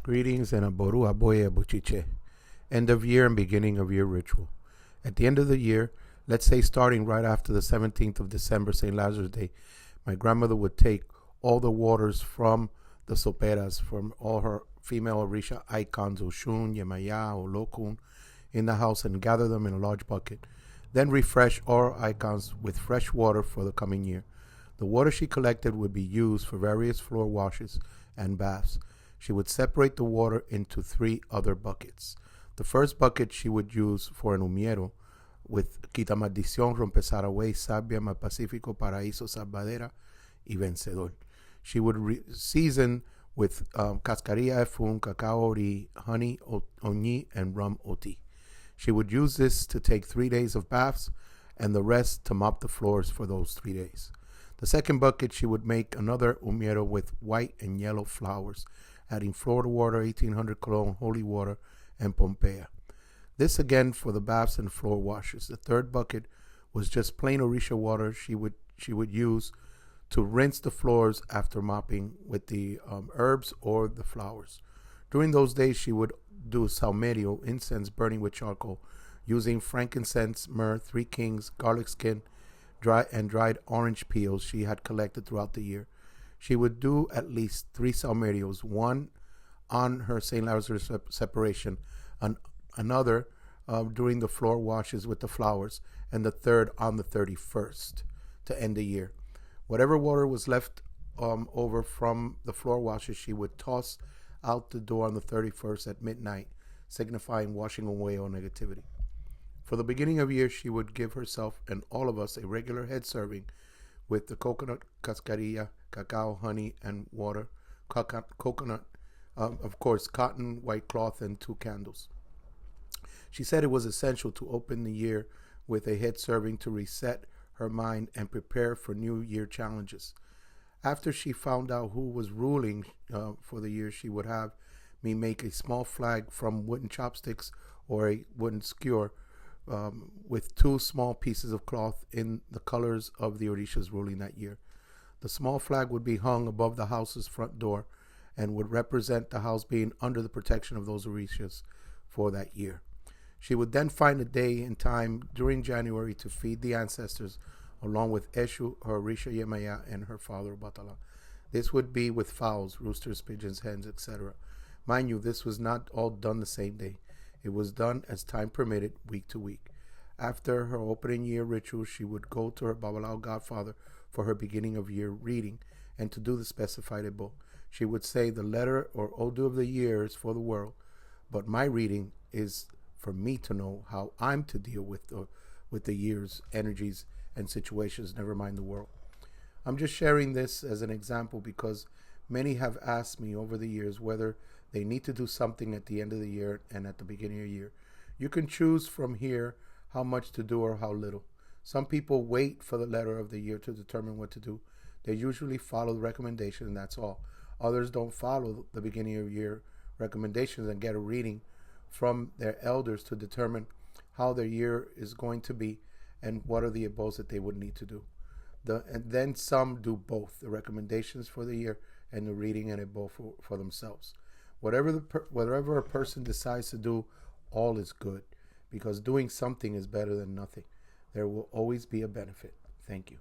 Greetings and a Boru Aboye Buchiche. End of year and beginning of year ritual. At the end of the year, let's say starting right after the 17th of December, St. Lazarus Day, my grandmother would take all the waters from the soperas, from all her female Orisha icons, Oshun, Yemaya, Olokun, in the house and gather them in a large bucket. Then refresh all icons with fresh water for the coming year. The water she collected would be used for various floor washes and baths. She would separate the water into 3 other buckets. The first bucket she would use for an humiero with Quita Maldición, Rompesaragüey, Sabia, Mal Pacífico, Paraíso, Salvadera, y Vencedor. She would season with cascarilla efun, cacao ori, honey oñi, and rum oti. She would use this to take 3 days of baths and the rest to mop the floors for those 3 days. The second bucket she would make another humiero with white and yellow flowers, adding Florida water, 1800 cologne, holy water, and Pompeia. This again for the baths and floor washes. The third bucket was just plain Orisha water she would use to rinse the floors after mopping with the herbs or the flowers. During those days, she would do saumerio, incense burning with charcoal, using frankincense, myrrh, 3 kings, garlic skin, dried orange peels she had collected throughout the year. She would do at least 3 saumerios, one on her St. Lazarus separation, another during the floor washes with the flowers, and the third on the 31st to end the year. Whatever water was left over from the floor washes, she would toss out the door on the 31st at midnight, signifying washing away all negativity. For the beginning of year, she would give herself and all of us a regular head serving with the coconut cascarilla, cacao, honey, and water, coconut, of course, cotton, white cloth, and 2 candles. She said it was essential to open the year with a head serving to reset her mind and prepare for new year challenges. After she found out who was ruling for the year, she would have me make a small flag from wooden chopsticks or a wooden skewer with 2 small pieces of cloth in the colors of the Orishas ruling that year. The small flag would be hung above the house's front door and would represent the house being under the protection of those Orishas for that year. She would then find a day and time during January to feed the ancestors along with Eshu, her Orisha Yemaya, and her father Batala. This would be with fowls, roosters, pigeons, hens, etc. Mind you, this was not all done the same day. It was done as time permitted, week to week. After her opening year ritual, she would go to her Babalao godfather for her beginning of year reading and to do the specified ebo. She would say the letter or odu of the year is for the world, but my reading is for me to know how I'm to deal with the year's energies and situations, never mind the world. I'm just sharing this as an example because many have asked me over the years whether they need to do something at the end of the year and at the beginning of the year. You can choose from here how much to do or how little. Some people wait for the letter of the year to determine what to do. They usually follow the recommendation and that's all. Others don't follow the beginning of year recommendations and get a reading from their elders to determine how their year is going to be and what are the ebos that they would need to do. And then some do both, the recommendations for the year and the reading and ebo for themselves. Whatever a person decides to do, all is good, because doing something is better than nothing. There will always be a benefit. Thank you.